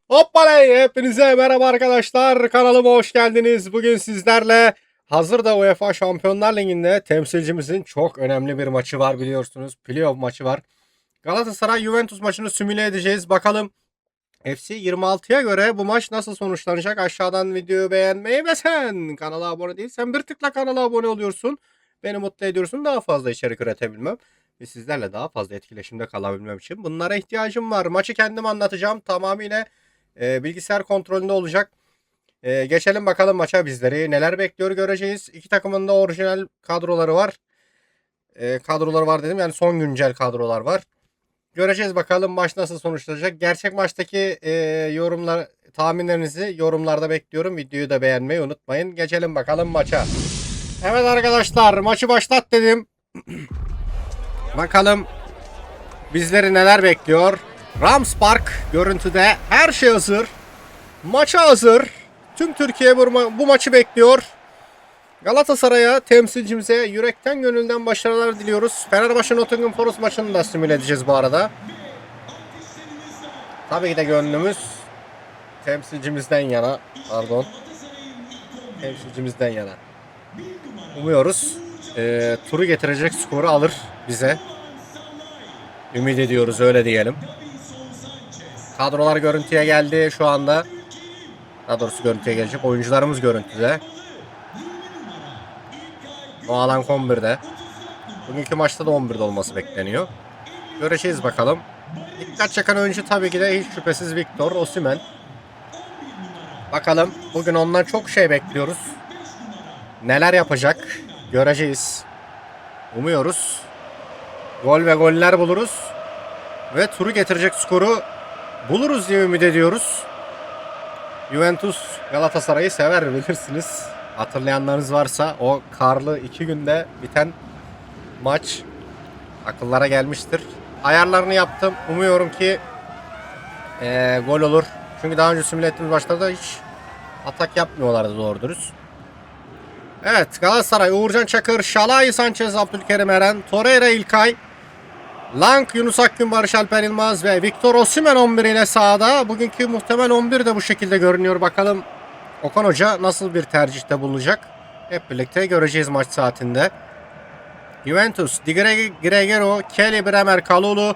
Hoppalay, hepinize merhaba arkadaşlar, kanalıma hoş geldiniz. Bugün sizlerle hazırda UEFA Şampiyonlar Ligi'nde temsilcimizin çok önemli bir maçı var, biliyorsunuz. Playoff maçı var. Galatasaray Juventus maçını simüle edeceğiz. Bakalım FC 26'ya göre bu maç nasıl sonuçlanacak? Aşağıdan videoyu beğenmeyi ve sen kanala abone değilsen bir tıkla kanala abone oluyorsun. Beni mutlu ediyorsun, daha fazla içerik üretebilmem ve sizlerle daha fazla etkileşimde kalabilmem için bunlara ihtiyacım var. Maçı kendim anlatacağım, tamamıyla bilgisayar kontrolünde olacak. Geçelim bakalım maça, bizleri neler bekliyor göreceğiz. İki takımın da orijinal kadroları var. Kadroları var dedim, yani son güncel kadrolar var. Göreceğiz bakalım maç nasıl sonuçlanacak. Gerçek maçtaki yorumlar, tahminlerinizi yorumlarda bekliyorum. Videoyu da beğenmeyi unutmayın. Geçelim bakalım maça. Evet arkadaşlar, maçı başlat dedim. Bakalım bizleri neler bekliyor. Rams Park görüntüde, her şey hazır. Maça hazır. Tüm Türkiye bu maçı bekliyor. Galatasaray'a, temsilcimize yürekten gönülden başarılar diliyoruz. Fenerbahçe Nottingham Forest maçını da simüle edeceğiz bu arada. Tabii ki de gönlümüz temsilcimizden yana. Pardon. Temsilcimizden yana. Umuyoruz turu getirecek skoru alır bize. Ümit ediyoruz, öyle diyelim. Kadrolar görüntüye geldi şu anda. Daha doğrusu görüntüye gelecek. Oyuncularımız görüntüde. O alan 11'de. Bugünkü maçta da 11'de olması bekleniyor. Göreceğiz bakalım. Dikkat çeken oyuncu tabii ki de hiç şüphesiz Victor Osimhen. Bakalım bugün ondan çok şey bekliyoruz. Neler yapacak göreceğiz. Umuyoruz gol ve goller buluruz. Ve turu getirecek skoru buluruz diye ümit ediyoruz. Juventus Galatasaray'ı sever, bilirsiniz. Hatırlayanlarınız varsa o karlı 2 günde biten maç akıllara gelmiştir. Ayarlarını yaptım. Umuyorum ki gol olur. Çünkü daha önce simüle ettiğimiz maçlarda hiç atak yapmıyorlardı doğru dürüst. Evet, Galatasaray Uğurcan Çakır, Şalai Sanchez, Abdülkerim Eren, Torreira İlkay, Lang, Yunus Akgün, Barış Alper Yılmaz ve Victor Osimhen 11 ile sahada. Bugünkü muhtemel 11 de bu şekilde görünüyor. Bakalım Okan Hoca nasıl bir tercihte bulunacak? Hep birlikte göreceğiz maç saatinde. Juventus, Di Gregorio, Kelly, Bremer, Kalulu,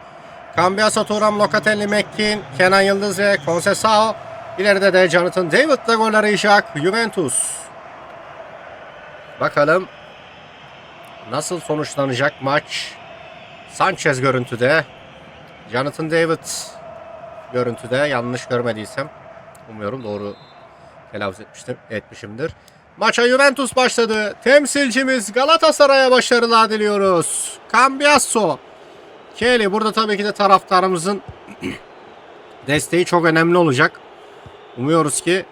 Cambiaso, Thuram, Locatelli, McKean, Kenan Yıldız ve Conceição. İleride de Jonathan David de gol arayacak Juventus. Bakalım nasıl sonuçlanacak maç. Sanchez görüntüde. Jonathan David görüntüde, yanlış görmediysem. Umuyorum doğru telaffuz etmişimdir. Maça Juventus başladı. Temsilcimiz Galatasaray'a başarılar diliyoruz. Cambiaso. Kelly, burada tabii ki de taraftarımızın desteği çok önemli olacak. Umuyoruz ki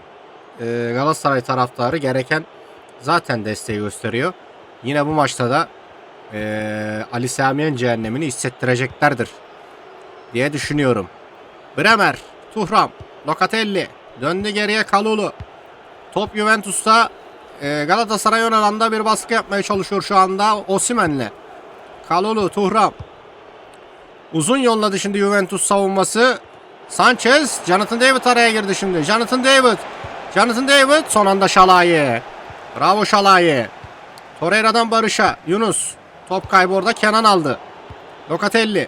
Galatasaray taraftarı gereken zaten desteği gösteriyor. Yine bu maçta da Ali Samiyen cehennemini hissettireceklerdir diye düşünüyorum. Bremer, Thuram, Locatelli, döndü geriye Kalulu. Top Juventus'ta. Galatasaray ön alanda bir baskı yapmaya çalışıyor şu anda Osimhen'le. Kalulu, Thuram. Uzun yolladı şimdi Juventus savunması. Sanchez, Jonathan David araya girdi şimdi. Jonathan David son anda Şalai. Bravo Şalai. Torreira'dan Barış'a. Yunus. Top kaybı orada, Kenan aldı. Locatelli.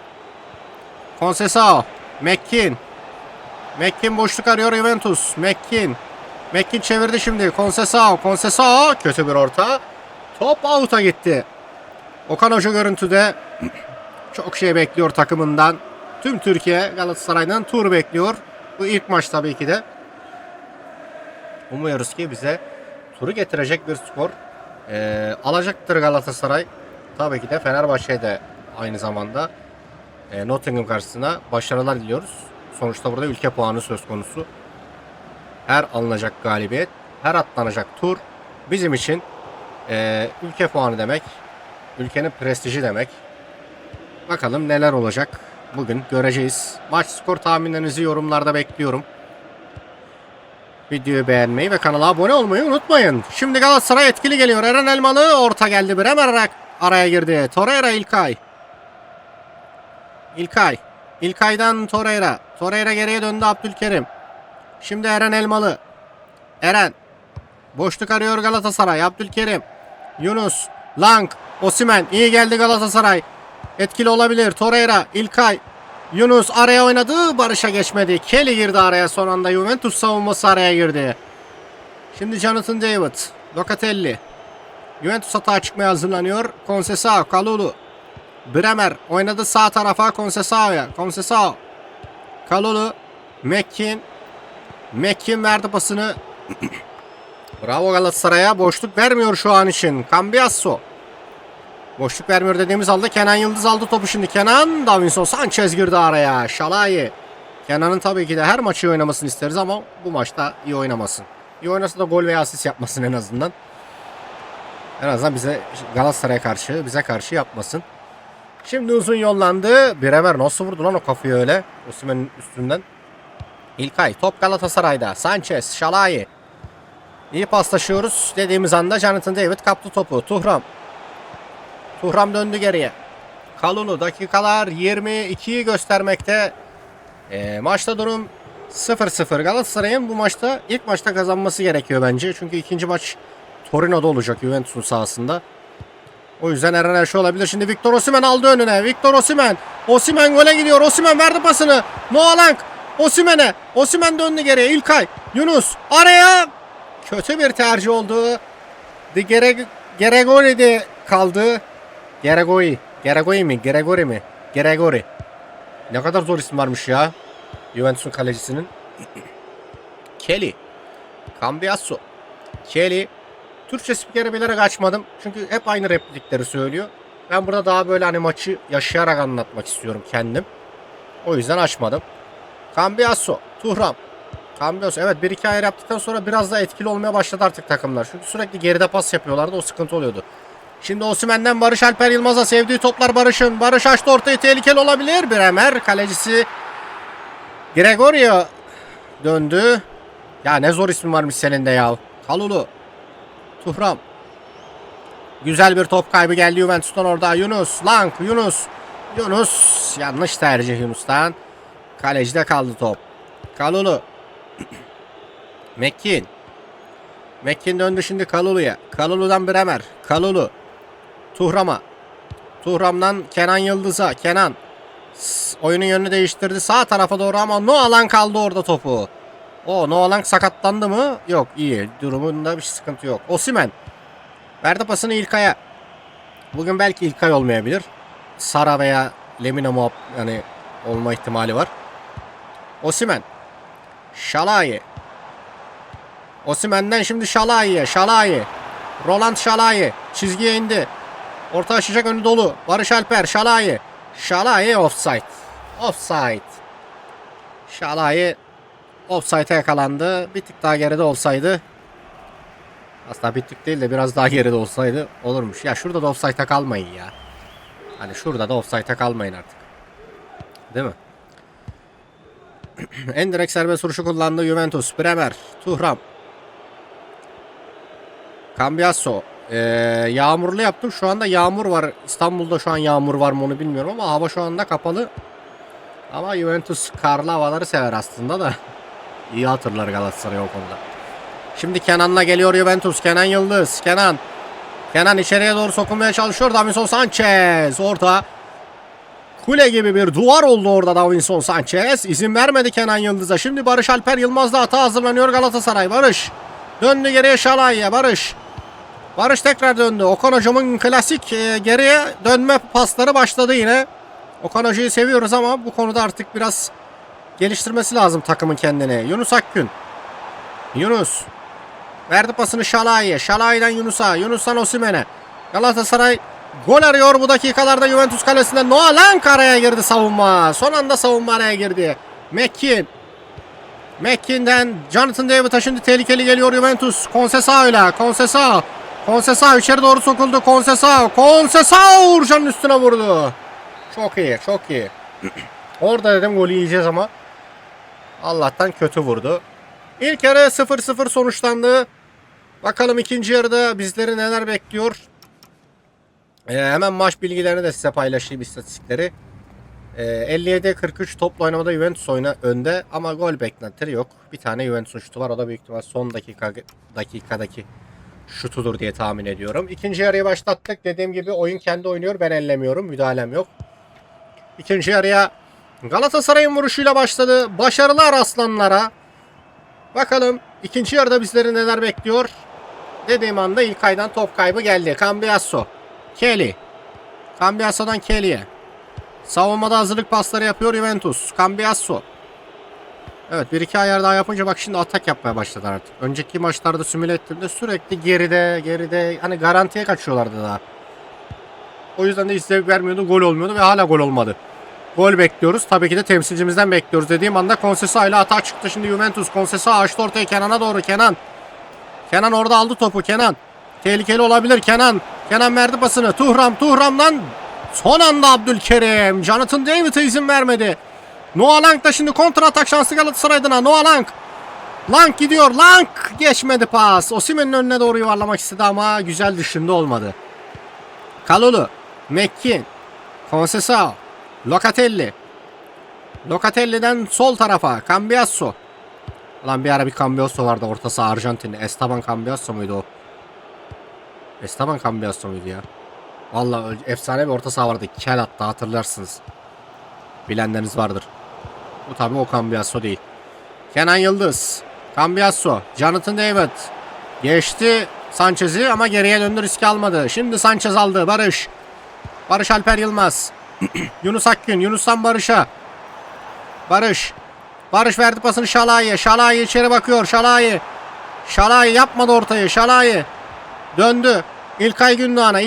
Conceição. McKean boşluk arıyor Juventus. McKean çevirdi şimdi. Conceição. Kötü bir orta. Top out'a gitti. Okan Hoca görüntüde. Çok şey bekliyor takımından. Tüm Türkiye Galatasaray'dan tur bekliyor. Bu ilk maç tabii ki de. Umuyoruz ki bize turu getirecek bir skor alacaktır Galatasaray. Tabii ki de Fenerbahçe'ye de aynı zamanda Nottingham karşısına başarılar diliyoruz. Sonuçta burada ülke puanı söz konusu. Her alınacak galibiyet, her atlanacak tur bizim için ülke puanı demek, ülkenin prestiji demek. Bakalım neler olacak bugün, göreceğiz. Maç skor tahminlerinizi yorumlarda bekliyorum. Videoyu beğenmeyi ve kanala abone olmayı unutmayın. Şimdi Galatasaray etkili geliyor. Eren Elmalı, orta geldi. Bremer araya girdi. Torreira, İlkay'dan Torreira. Torreira geriye döndü, Abdülkerim. Şimdi Eren Elmalı. Eren. Boşluk arıyor Galatasaray. Abdülkerim. Yunus. Lang. Osimhen. İyi geldi Galatasaray. Etkili olabilir. Torreira. İlkay. Yunus araya oynadı. Barış'a geçmedi. Kelly girdi araya son anda. Juventus savunması araya girdi. Şimdi Jonathan David. Locatelli. Juventus hata çıkmaya hazırlanıyor. Conceição. Kalulu. Bremer. Oynadı sağ tarafa. Conceição'ya. Conceição. Kalulu. Mekkin. Mekkin verdi pasını. Bravo Galatasaray'a. Boşluk vermiyor şu an için. Cambiasso. Boşluk vermiyor dediğimiz halde Kenan Yıldız aldı topu şimdi. Kenan. Davinson Sanchez girdi araya. Şalai. Kenan'ın tabii ki de her maçı iyi oynamasını isteriz ama bu maçta iyi oynamasın. İyi oynasa da gol veya asist yapmasın en azından. En azından bize Galatasaray'a karşı, bize karşı yapmasın. Şimdi uzun yollandı. Bremer nasıl vurdu lan o kafayı öyle? Osimhen'in üstünden. İlkay. Top Galatasaray'da. Sanchez. Şalai. İyi paslaşıyoruz. Dediğimiz anda Jonathan David kaptı topu. Tuhram. Tuhram döndü geriye. Kalulu dakikalar 22'yi göstermekte. Maçta durum 0-0. Galatasaray'ın bu maçta ilk maçta kazanması gerekiyor bence. Çünkü ikinci maç Torino'da olacak Juventus'un sahasında. O yüzden Eren her şey olabilir. Şimdi Victor Osimhen aldı önüne. Victor Osimhen. Osimhen gole gidiyor. Osimhen verdi pasını. Noah Lang. Osimhen'e. Osimhen döndü geriye. İlkay. Yunus. Araya. Kötü bir tercih oldu. Gregori'de kaldı. Gregori mi? Gregori. Ne kadar zor isim varmış ya. Juventus'un kalecisinin. Kelly. Cambiasso. Kelly. Türkçe spikeri bilerek açmadım. Çünkü hep aynı replikleri söylüyor. Ben burada daha böyle hani maçı yaşayarak anlatmak istiyorum kendim. O yüzden açmadım. Cambiasso. Tuhram. Cambiasso. Evet 1-2 ayar yaptıktan sonra biraz daha etkili olmaya başladı artık takımlar. Çünkü sürekli geride pas yapıyorlardı. O sıkıntı oluyordu. Şimdi Osimhen'den Barış Alper Yılmaz'a sevdiği toplar Barış'ın. Barış açtı ortayı, tehlikeli olabilir. Bremer kalecisi Gregorio döndü. Ya ne zor ismin varmış senin de ya. Kalulu. Tuhram. Güzel bir top kaybı geldi Juventus'tan orada. Yunus. Lang. Yunus. Yunus. Yanlış tercih Yunus'tan. Kalecide kaldı top. Kalulu. Mekkin. Mekkin döndü şimdi Kalulu'ya. Kalulu'dan Bremer. Kalulu. Tuhram'a. Tuhram'dan Kenan Yıldız'a. Kenan. Oyunun yönünü değiştirdi. Sağ tarafa doğru ama Noah Lang kaldı orada topu. Noah Lang sakatlandı mı? Yok iyi. Durumunda bir sıkıntı yok. Osimhen. Verdi pasını İlkay'a. Bugün belki İlkay olmayabilir. Sara veya Lemina yani olma ihtimali var. Osimhen. Şalai. Osimhen'den şimdi Şalai'ye. Şalai. Roland Şalai. Çizgiye indi. Orta açacak, önü dolu. Barış Alper. Şalai. Şalai offside. Offside. Şalai offside'e yakalandı. Bir tık daha geride olsaydı. Aslında bir tık değil de biraz daha geride olsaydı olurmuş. Ya şurada da offside'e kalmayın ya. Hani şurada da offside'e kalmayın artık. Değil mi? En direkt serbest vuruşu kullandı Juventus. Bremer. Tuhram. Cambiasso. Yağmurlu yaptım. Şu anda yağmur var. İstanbul'da şu an yağmur var mı onu bilmiyorum ama hava şu anda kapalı. Ama Juventus karlı havaları sever aslında da. İyi hatırlar Galatasaray o konuda. Şimdi Kenan'la geliyor Juventus. Kenan Yıldız. Kenan. Kenan içeriye doğru sokulmaya çalışıyor. Davinson Sanchez. Orta. Kule gibi bir duvar oldu orada Davinson Sanchez. İzin vermedi Kenan Yıldız'a. Şimdi Barış Alper Yılmaz'da hata hazırlanıyor Galatasaray. Barış. Döndü geriye Şalai'ye. Barış. Barış tekrar döndü. Okan hocamın klasik geriye dönme pasları başladı yine. Okan hocayı seviyoruz ama bu konuda artık biraz geliştirmesi lazım takımın kendini. Yunus Akgün. Yunus. Verdi pasını Şalai'ye. Şalai'den Yunus'a. Yunus'tan Osimhen'e. Galatasaray gol arıyor bu dakikalarda Juventus kalesinde. Noah Lang araya girdi savunma. Son anda savunma araya girdi. Mekkin. Mekkin'den Jonathan David'a şimdi tehlikeli geliyor Juventus. Conceição'yla. Conceição içeri doğru sokuldu. Conceição Uğurcan'ın üstüne vurdu. Çok iyi, çok iyi. Orada dedim golü yiyeceğiz ama Allah'tan kötü vurdu. İlk yarı 0-0 sonuçlandı. Bakalım ikinci yarıda bizleri neler bekliyor. Hemen maç bilgilerini de size paylaşayım, istatistikleri. 57'ye 43 topla oynamada Juventus önde ama gol beklentileri yok. Bir tane Juventus'un şutu var. O da büyük ihtimal son dakikadaki şutudur diye tahmin ediyorum. İkinci yarıyı başlattık. Dediğim gibi oyun kendi oynuyor. Ben ellemiyorum. Müdahalem yok. İkinci yarıya Galatasaray'ın vuruşuyla başladı. Başarılar aslanlara. Bakalım ikinci yarıda bizleri neler bekliyor. Dediğim anda İlkay'dan top kaybı geldi. Cambiasso. Kelly. Cambiasso'dan Kelly'ye. Savunmada hazırlık pasları yapıyor Juventus. Cambiasso. Evet, bir iki ayar daha yapınca bak şimdi atak yapmaya başladı artık. Önceki maçlarda simüle ettiğimde sürekli geride hani garantiye kaçıyorlardı daha. O yüzden de zevk vermiyordu, gol olmuyordu ve hala gol olmadı. Gol bekliyoruz. Tabii ki de temsilcimizden bekliyoruz. Dediğim anda Conceição ile atağa çıktı şimdi Juventus. Conceição açtı ortaya Kenan'a doğru. Kenan orada aldı topu. Kenan. Tehlikeli olabilir Kenan. Kenan verdi pasını. Tuhram'dan son anda Abdülkerim. Jonathan David'e izin vermedi. Noah Lang da şimdi kontra atak şansı Galatasaray'dan. Noah Lang. Lang gidiyor. Lang geçmedi pas. Osimhen'in önüne doğru yuvarlamak istedi ama güzel dışında olmadı. Kalulu. McKean. Conceição. Locatelli'den sol tarafa. Cambiasso. Ulan bir ara bir Cambiasso vardı orta saha Arjantinli. Esteban Cambiasso muydu o? Esteban Cambiasso muydu ya? Vallahi efsane bir orta saha vardı. Kel hatta hatırlarsınız. Bilenleriniz vardır. Bu tabii o Cambiasso değil. Kenan Yıldız. Cambiasso. Jonathan David. Geçti Sanchez'i ama geriye döndü, riski almadı. Şimdi Sanchez aldı. Barış Alper Yılmaz. Yunus Akgün. Yunus'tan Barış'a. Barış verdi pasını Şalai'ye. Şalai içeri bakıyor. Şalai yapmadı ortayı. Şalai döndü. İlkay Gündoğan'a.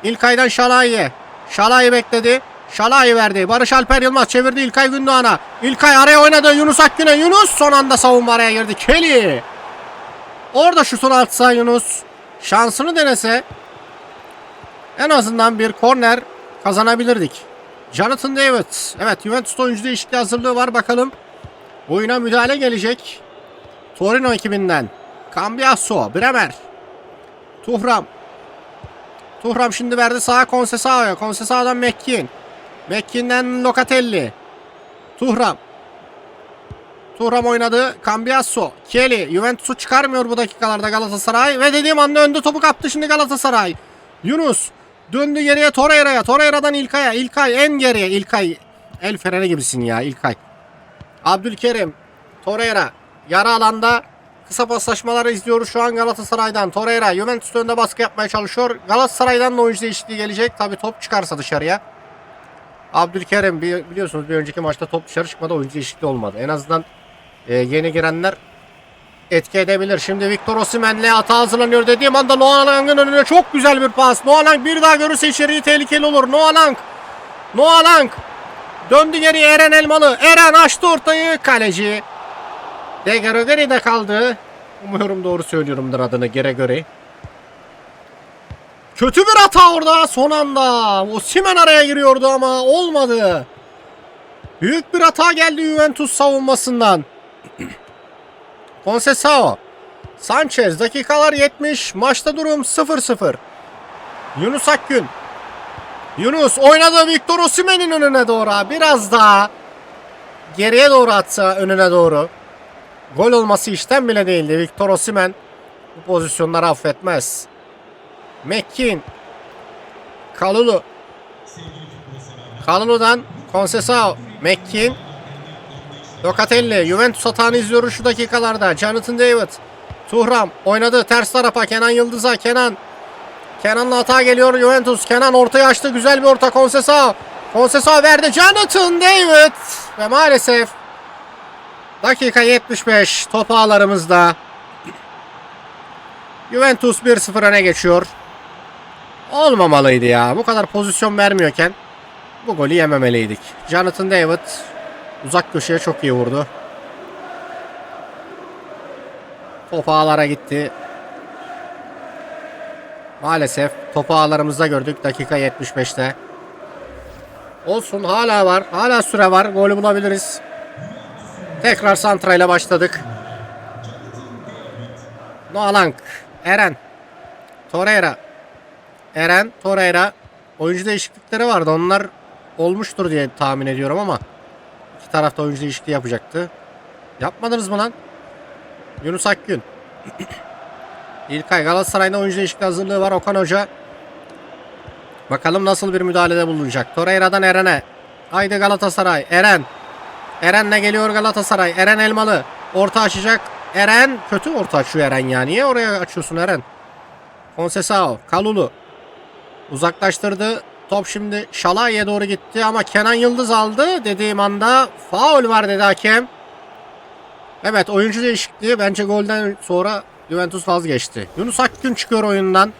İlkay'dan Şalai'ye. Şalai bekledi. Şalai verdi. Barış Alper Yılmaz çevirdi İlkay Gündoğan'a. İlkay araya oynadı. Yunus Akgün'e. Yunus son anda savunma araya girdi. Kelly. Orada şutunu atsa Yunus. Şansını denese en azından bir korner kazanabilirdik. Jonathan David. Evet, Juventus'ta oyuncu değişikliği hazırlığı var. Bakalım oyuna müdahale gelecek. Torino ekibinden. Cambiasso. Bremer. Tuhram şimdi verdi sağa Conceição'ya. Conceição'dan McKean. McKean'den Locatelli. Tuhram oynadı. Cambiasso. Kelly. Juventus'u çıkarmıyor bu dakikalarda Galatasaray. Ve dediğim anda önde topu kaptı şimdi Galatasaray. Yunus. Döndü geriye Torreira'ya. Torreira'dan İlkay'a. İlkay en geriye. İlkay. El freni gibisin ya İlkay. Abdülkerim. Torreira. Yarı alanda kısa paslaşmaları izliyoruz şu an Galatasaray'dan. Torreira. Juventus önünde baskı yapmaya çalışıyor. Galatasaray'dan da oyuncu değişikliği gelecek. Tabi top çıkarsa dışarıya. Abdülkerim biliyorsunuz bir önceki maçta top dışarı çıkmadı. Oyuncu değişikliği olmadı. En azından yeni girenler etki edebilir. Şimdi Victor Osimhen'le hata hazırlanıyor dediğim anda Noah Lang'ın önüne çok güzel bir pas. Noah Lang bir daha görürse içeriği tehlikeli olur. Noah Lang döndü geriye Eren Elmalı. Eren açtı ortayı. Kaleci De Gregori'de kaldı. Umuyorum doğru söylüyorumdur adını. Gregori. Kötü bir hata orada son anda. Osimhen araya giriyordu ama olmadı. Büyük bir hata geldi Juventus savunmasından. Conceição. Sanchez dakikalar 70. Maçta durum 0-0. Yunus Akgün. Yunus oynadı Victor Osimhen'in önüne doğru. Biraz daha geriye doğru atsa önüne doğru. Gol olması işten bile değildi. Victor Osimhen bu pozisyonları affetmez. McKean. Kalulu'dan Conceição. McKean. Locatelli. Juventus hatağını izliyoruz şu dakikalarda. Jonathan David. Tuhram oynadı ters tarafa. Kenan Yıldız'a. Kenan'la hata geliyor Juventus. Kenan ortaya açtı. Güzel bir orta Conceição verdi. Jonathan David. Ve maalesef dakika 75. Top ağlarımızda. Juventus 1-0 öne geçiyor. Olmamalıydı ya. Bu kadar pozisyon vermiyorken bu golü yememeliydik. Jonathan David uzak köşeye çok iyi vurdu. Top ağlara gitti. Maalesef topu ağlarımızda gördük dakika 75'te. Olsun, hala var. Hala süre var. Golü bulabiliriz. Tekrar santra ile başladık. Noah Lang. Eren. Torreira. Oyuncu değişiklikleri vardı. Onlar olmuştur diye tahmin ediyorum ama iki tarafta oyuncu değişikliği yapacaktı. Yapmadınız mı lan? Yunus Akgün. İlkay, Galatasaray'da oyuncu değişikliği hazırlığı var. Okan Hoca. Bakalım nasıl bir müdahalede bulunacak. Torreira'dan Eren'e. Haydi Galatasaray. Eren. Eren'le geliyor Galatasaray. Eren Elmalı. Orta açacak. Eren. Kötü orta açıyor Eren ya. Niye oraya açıyorsun Eren? Conceição. Kalulu. Uzaklaştırdı. Top şimdi Şalay'e doğru gitti ama Kenan Yıldız aldı. Dediğim anda faul var dedi hakem. Evet, oyuncu değişikliği bence golden sonra Juventus vazgeçti. Yunus Akgün çıkıyor oyundan.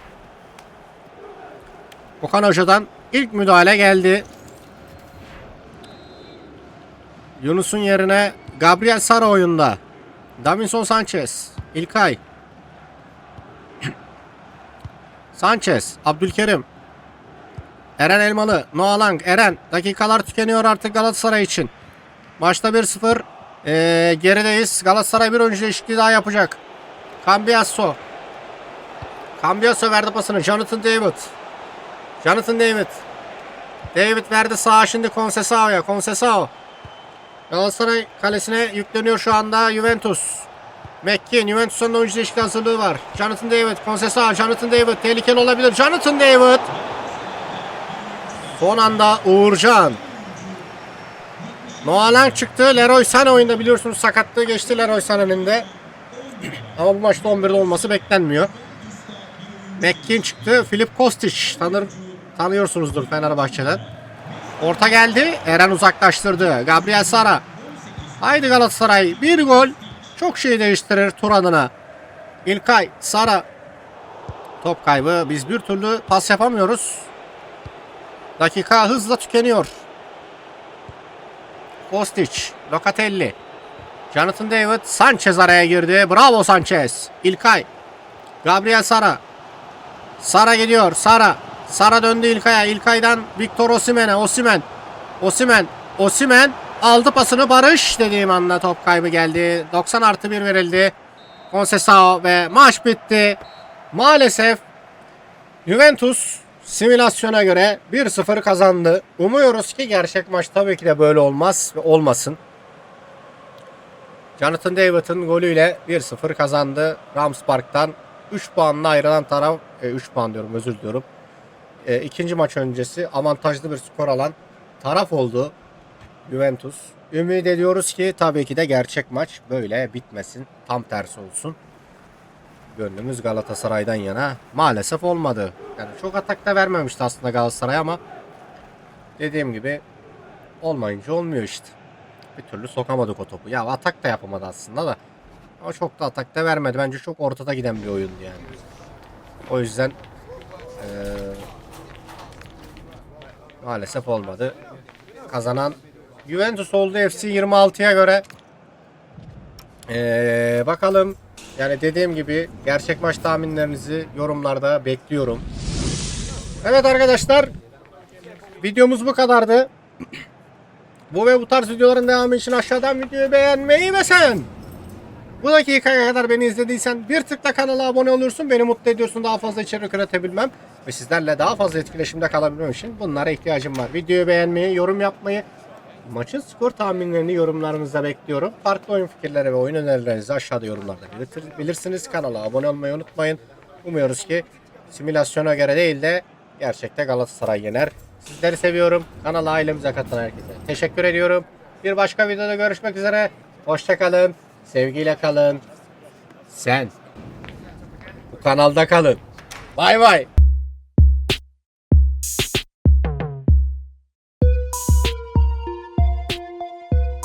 Okan Hoca'dan ilk müdahale geldi. Yunus'un yerine Gabriel Sara oyunda. Davinson Sanchez. İlkay. Sanchez. Abdülkerim. Eren Elmalı. Noah Lang. Eren. Dakikalar tükeniyor artık Galatasaray için. Maçta 1-0. Gerideyiz. Galatasaray bir oyuncu değişikliği daha yapacak. Cambiasso. Cambiasso verdi pasını. Jonathan David. Jonathan David. David verdi sağa şimdi Conceição'ya. Conceição. Galatasaray kalesine yükleniyor şu anda Juventus. McKean. Juventus'un oyuncu değişikliği hazırlığı var. Jonathan David. Conceição. Jonathan David. Tehlikeli olabilir. Jonathan David. Son anda Uğurcan. Noah Lang çıktı. Leroy Sané oyunda, biliyorsunuz sakatlığı geçti Leroy Sané'nin de. Ama bu maçta 11'de olması beklenmiyor. McKean çıktı. Filip Kostic. Tanıyorsunuzdur Fenerbahçe'den. Orta geldi. Eren uzaklaştırdı. Gabriel Sara. Haydi Galatasaray. Bir gol çok şey değiştirir tur adına. İlkay. Sara. Top kaybı. Biz bir türlü pas yapamıyoruz. Dakika hızla tükeniyor. Kostic. Locatelli. Jonathan David. Sanchez araya girdi. Bravo Sanchez. İlkay. Gabriel Sara. Sara gidiyor. Sara. Sara döndü İlkay'a. İlkay'dan Victor Osimhen'e. Osimhen aldı pasını. Barış dediğim anda top kaybı geldi. 90+1 verildi. Conceição ve maç bitti. Maalesef Juventus simülasyona göre 1-0 kazandı. Umuyoruz ki gerçek maç tabii ki de böyle olmaz ve olmasın. Jonathan David'ın golüyle 1-0 kazandı. Rams Park'tan 3 puanla ayrılan taraf, 3 puan diyorum, özür diliyorum. İkinci maç öncesi avantajlı bir skor alan taraf oldu Juventus. Ümit ediyoruz ki tabii ki de gerçek maç böyle bitmesin. Tam tersi olsun. Gönlümüz Galatasaray'dan yana. Maalesef olmadı. Yani çok atak da vermemişti aslında Galatasaray ama dediğim gibi olmayınca olmuyor işte. Bir türlü sokamadık o topu. Ya atak da yapamadı aslında da. Ama çok da atak da vermedi. Bence çok ortada giden bir oyundu yani. O yüzden maalesef olmadı. Kazanan Juventus oldu FC 26'ya göre. Bakalım. Yani dediğim gibi gerçek maç tahminlerinizi yorumlarda bekliyorum. Evet arkadaşlar. Videomuz bu kadardı. Bu ve bu tarz videoların devamı için aşağıdan videoyu beğenmeyi ve sen bu dakikaya kadar beni izlediysen bir tıkla kanala abone olursun. Beni mutlu ediyorsun, daha fazla içerik üretebilmem ve sizlerle daha fazla etkileşimde kalabilmem için bunlara ihtiyacım var. Videoyu beğenmeyi, yorum yapmayı, maçın skor tahminlerini yorumlarınızda bekliyorum. Farklı oyun fikirleri ve oyun önerilerinizi aşağıda yorumlarda belirtirsiniz. Kanala abone olmayı unutmayın. Umuyoruz ki simülasyona göre değil de gerçekte Galatasaray yener. Sizleri seviyorum. Kanala ailemize katılan herkese teşekkür ediyorum. Bir başka videoda görüşmek üzere. Hoşça kalın. Sevgiyle kalın. Sen bu kanalda kalın. Bay bay.